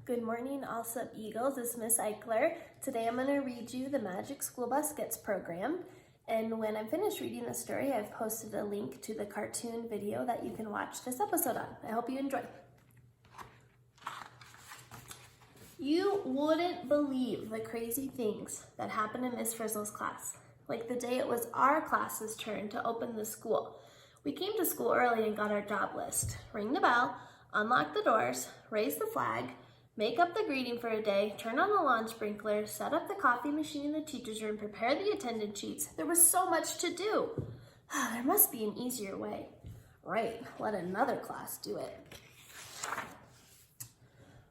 Good morning, Allsup Eagles. It's Miss Eichler. Today I'm going to read you the Magic School Bus Gets program. And when I'm finished reading the story, I've posted a link to the cartoon video that you can watch this episode on. I hope you enjoy. You wouldn't believe the crazy things that happened in Miss Frizzle's class. Like the day it was our class's turn to open the school. We came to school early and got our job list. Ring the bell, unlock the doors, raise the flag, make up the greeting for a day, turn on the lawn sprinkler, set up the coffee machine in the teacher's room, prepare the attendance sheets. There was so much to do. There must be an easier way. Right, let another class do it.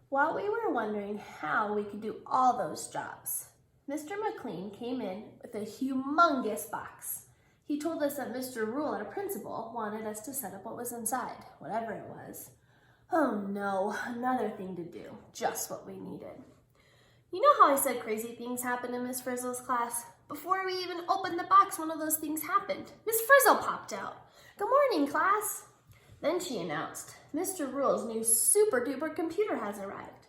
While we were wondering how we could do all those jobs, Mr. McLean came in with a humongous box. He told us that Mr. Rule, our principal, wanted us to set up what was inside, whatever it was. Oh no, another thing to do, just what we needed. You know how I said crazy things happened in Miss Frizzle's class? Before we even opened the box, one of those things happened. Miss Frizzle popped out. Good morning, class. Then she announced, Mr. Rule's new super duper computer has arrived.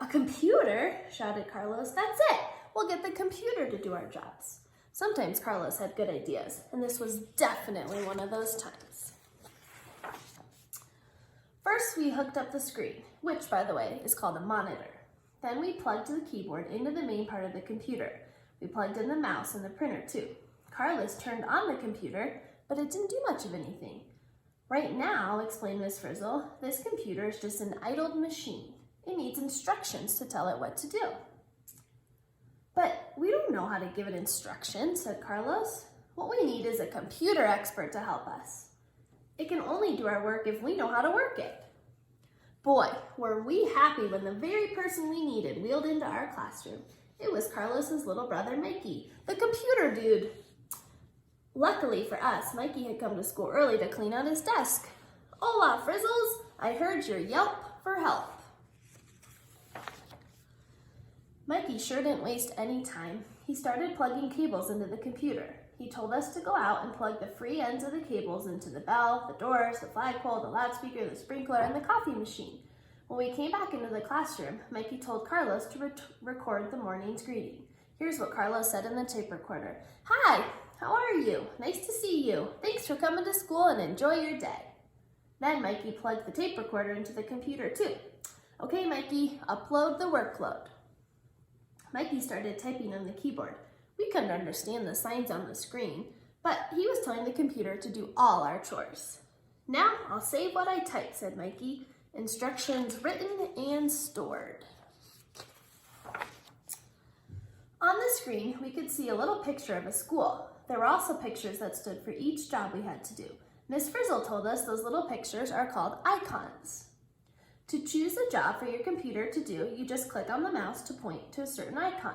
A computer? Shouted Carlos. That's it. We'll get the computer to do our jobs. Sometimes Carlos had good ideas, and this was definitely one of those times. First, we hooked up the screen, which, by the way, is called a monitor. Then we plugged the keyboard into the main part of the computer. We plugged in the mouse and the printer, too. Carlos turned on the computer, but it didn't do much of anything. Right now, explained Miss Frizzle, this computer is just an idled machine. It needs instructions to tell it what to do. But we don't know how to give it instructions, said Carlos. What we need is a computer expert to help us. It can only do our work if we know how to work it. Boy, were we happy when the very person we needed wheeled into our classroom. It was Carlos's little brother, Mikey, the computer dude. Luckily for us, Mikey had come to school early to clean out his desk. Hola, Frizzles, I heard your yelp for help. Mikey sure didn't waste any time. He started plugging cables into the computer. He told us to go out and plug the free ends of the cables into the bell, the doors, the flagpole, the loudspeaker, the sprinkler, and the coffee machine. When we came back into the classroom, Mikey told Carlos to record the morning's greeting. Here's what Carlos said in the tape recorder. Hi, how are you? Nice to see you. Thanks for coming to school and enjoy your day. Then Mikey plugged the tape recorder into the computer too. Okay, Mikey, upload the workload. Mikey started typing on the keyboard. We couldn't understand the signs on the screen, but he was telling the computer to do all our chores. Now I'll save what I type, said Mikey. Instructions written and stored. On the screen, we could see a little picture of a school. There were also pictures that stood for each job we had to do. Miss Frizzle told us those little pictures are called icons. To choose a job for your computer to do, you just click on the mouse to point to a certain icon.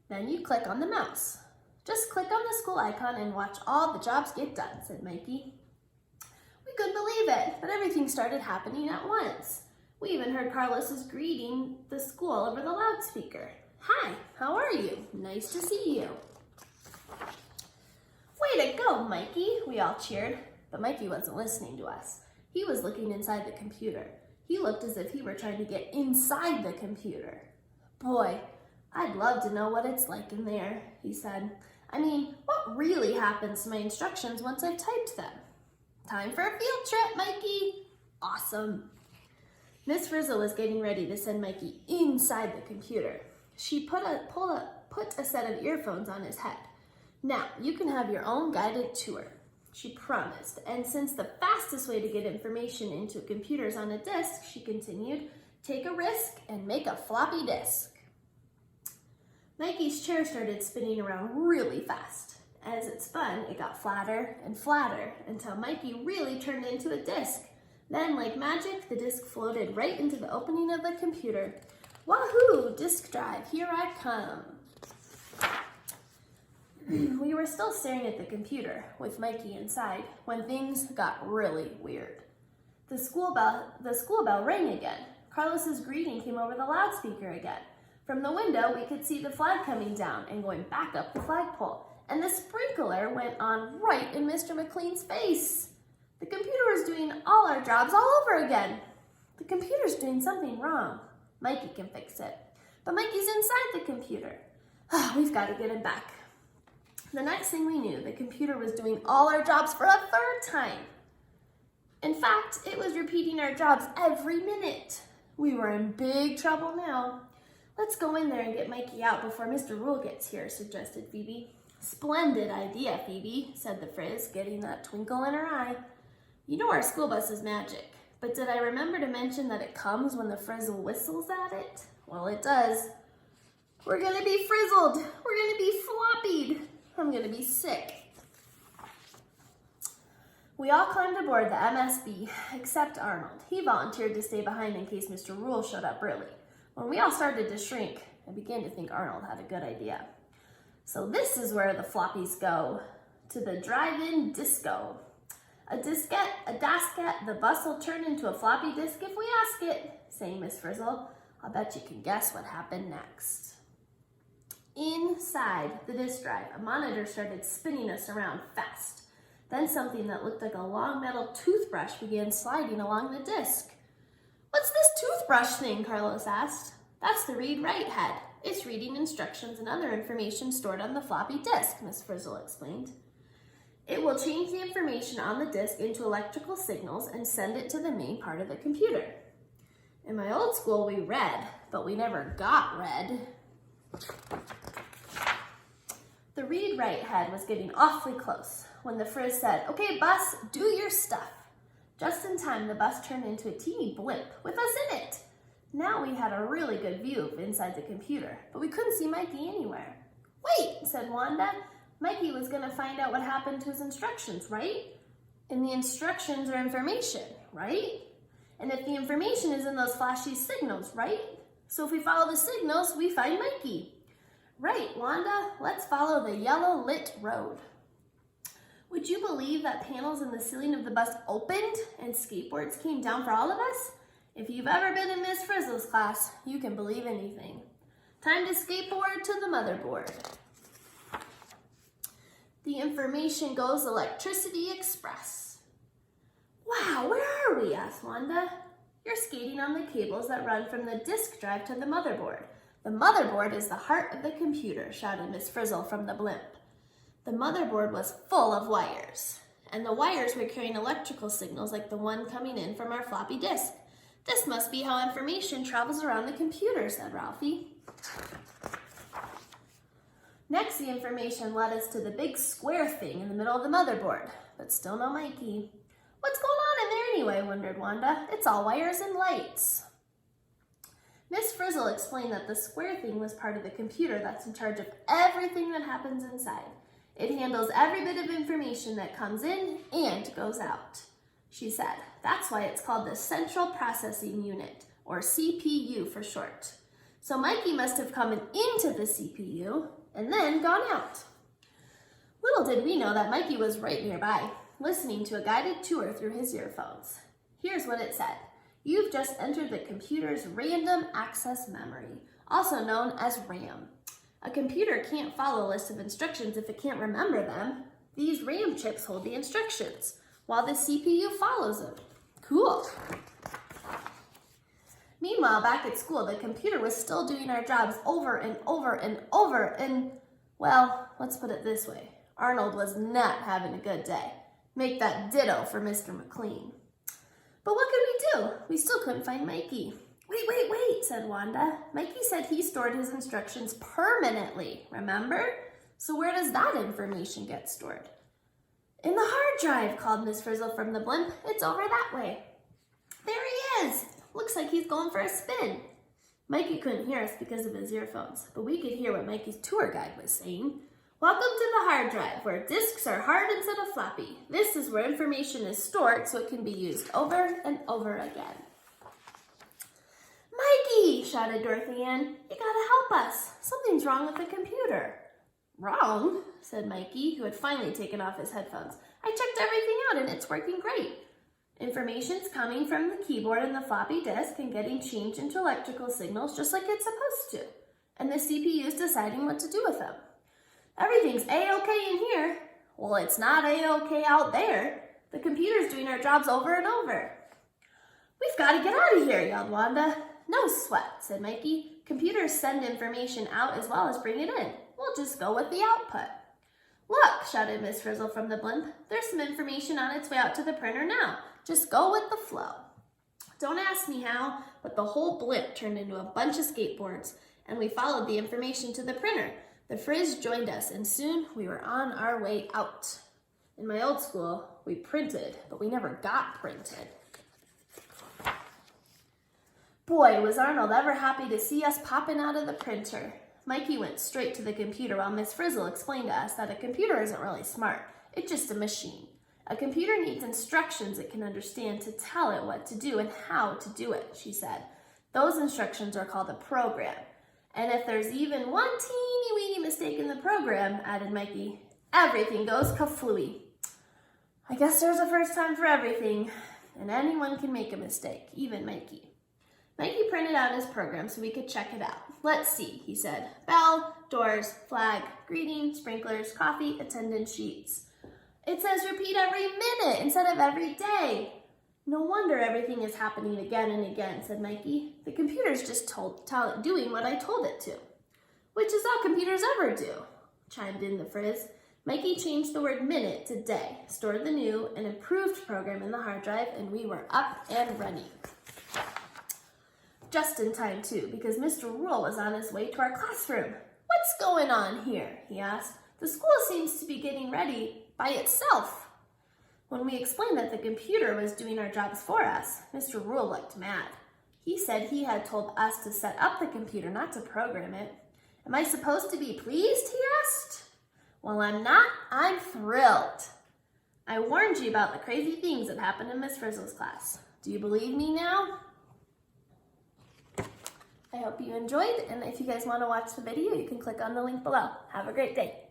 Then you click on the mouse. Just click on the school icon and watch all the jobs get done, said Mikey. We couldn't believe it, but everything started happening at once. We even heard Carlos's greeting the school over the loudspeaker. Hi, how are you? Nice to see you. Way to go, Mikey, we all cheered. But Mikey wasn't listening to us. He was looking inside the computer. He looked as if he were trying to get inside the computer. Boy, I'd love to know what it's like in there, he said. I mean, what really happens to my instructions once I've typed them? Time for a field trip, Mikey. Awesome. Miss Frizzle was getting ready to send Mikey inside the computer. She put a set of earphones on his head. Now, you can have your own guided tour, she promised. And since the fastest way to get information into a computer is on a disk, she continued, take a risk and make a floppy disk. Mikey's chair started spinning around really fast. As it spun, it got flatter and flatter until Mikey really turned into a disc. Then, like magic, the disc floated right into the opening of the computer. Wahoo! Disk drive, here I come. We were still staring at the computer with Mikey inside when things got really weird. The school bell rang again. Carlos's greeting came over the loudspeaker again. From the window, we could see the flag coming down and going back up the flagpole. And the sprinkler went on right in Mr. McLean's face. The computer was doing all our jobs all over again. The computer's doing something wrong. Mikey can fix it. But Mikey's inside the computer. We've got to get him back. The next thing we knew, the computer was doing all our jobs for a third time. In fact, it was repeating our jobs every minute. We were in big trouble now. Let's go in there and get Mikey out before Mr. Rule gets here, suggested Phoebe. Splendid idea, Phoebe, said the Frizz, getting that twinkle in her eye. You know our school bus is magic, but did I remember to mention that it comes when the Frizzle whistles at it? Well, it does. We're gonna be frizzled. We're gonna be floppied. I'm gonna be sick. We all climbed aboard the MSB, except Arnold. He volunteered to stay behind in case Mr. Rule showed up early. When we all started to shrink, I began to think Arnold had a good idea. So this is where the floppies go, to the drive-in disco. A diskette, a daskette, the bus will turn into a floppy disk if we ask it, sang Miss Frizzle. I'll bet you can guess what happened next. Inside the disk drive, a monitor started spinning us around fast. Then something that looked like a long metal toothbrush began sliding along the disk. What's this toothbrush thing? Carlos asked. That's the read-write head. It's reading instructions and other information stored on the floppy disk, Miss Frizzle explained. It will change the information on the disk into electrical signals and send it to the main part of the computer. In my old school, we read, but we never got read. The read-write head was getting awfully close when the Frizz said, "Okay, bus, do your stuff." Just in time, the bus turned into a teeny blimp with us in it. Now we had a really good view of inside the computer, but we couldn't see Mikey anywhere. "Wait," said Wanda. "Mikey was going to find out what happened to his instructions, right? And the instructions are information, right? And if the information is in those flashy signals, right? So if we follow the signals, we find Mikey." "Right, Wanda, let's follow the yellow lit road." Would you believe that panels in the ceiling of the bus opened and skateboards came down for all of us? If you've ever been in Miss Frizzle's class, you can believe anything. Time to skateboard to the motherboard. The information goes Electricity Express. "Wow, where are we?" asked Wanda. "You're skating on the cables that run from the disk drive to the motherboard. The motherboard is the heart of the computer," shouted Miss Frizzle from the blimp. The motherboard was full of wires, and the wires were carrying electrical signals like the one coming in from our floppy disk. "This must be how information travels around the computer," said Ralphie. Next, the information led us to the big square thing in the middle of the motherboard, but still no Mikey. "What's going on in there anyway?" wondered Wanda. "It's all wires and lights." Miss Frizzle explained that the square thing was part of the computer that's in charge of everything that happens inside. It handles every bit of information that comes in and goes out. She said, that's why it's called the Central Processing Unit, or CPU for short. So Mikey must have come into the CPU and then gone out. Little did we know that Mikey was right nearby, listening to a guided tour through his earphones. Here's what it said. You've just entered the computer's random access memory, also known as RAM. A computer can't follow a list of instructions if it can't remember them. These RAM chips hold the instructions, while the CPU follows them. Cool. Meanwhile, back at school, the computer was still doing our jobs over and over and over, and, well, let's put it this way. Arnold was not having a good day. Make that ditto for Mr. McLean. But what could we do? We still couldn't find Mikey. Wait, said Wanda. Mikey said he stored his instructions permanently, remember? So where does that information get stored? In the hard drive, called Miss Frizzle from the blimp. It's over that way. There he is. Looks like he's going for a spin. Mikey couldn't hear us because of his earphones, but we could hear what Mikey's tour guide was saying. Welcome to the hard drive, where disks are hard instead of floppy. This is where information is stored so it can be used over and over again. Mikey, shouted Dorothy Ann, you gotta help us. Something's wrong with the computer. Wrong, said Mikey, who had finally taken off his headphones. I checked everything out and it's working great. Information's coming from the keyboard and the floppy disk and getting changed into electrical signals just like it's supposed to. And the CPU's deciding what to do with them. Everything's A-okay in here. Well, it's not A-okay out there. The computer's doing our jobs over and over. We've got to get out of here, yelled Wanda. No sweat, said Mikey. Computers send information out as well as bring it in. We'll just go with the output. Look, shouted Miss Frizzle from the blimp. There's some information on its way out to the printer now. Just go with the flow. Don't ask me how, but the whole blimp turned into a bunch of skateboards, and we followed the information to the printer. The Frizz joined us, and soon we were on our way out. In my old school, we printed, but we never got printed. Boy, was Arnold ever happy to see us popping out of the printer. Mikey went straight to the computer while Miss Frizzle explained to us that a computer isn't really smart. It's just a machine. A computer needs instructions it can understand to tell it what to do and how to do it, she said. Those instructions are called a program. And if there's even one teeny-weeny mistake in the program, added Mikey, everything goes kaflooey. I guess there's a first time for everything, and anyone can make a mistake, even Mikey. Mikey printed out his program so we could check it out. Let's see, he said. Bell, doors, flag, greeting, sprinklers, coffee, attendance sheets. It says repeat every minute instead of every day. No wonder everything is happening again and again, said Mikey. The computer's just doing what I told it to. Which is all computers ever do, chimed in the Frizz. Mikey changed the word minute to day, stored the new and improved program in the hard drive, and we were up and running. Just in time, too, because Mr. Rule was on his way to our classroom. What's going on here? He asked. The school seems to be getting ready by itself. When we explained that the computer was doing our jobs for us, Mr. Rule looked mad. He said he had told us to set up the computer, not to program it. Am I supposed to be pleased, he asked. Well, I'm not. I'm thrilled. I warned you about the crazy things that happened in Miss Frizzle's class. Do you believe me now? I hope you enjoyed, and if you guys want to watch the video, you can click on the link below. Have a great day.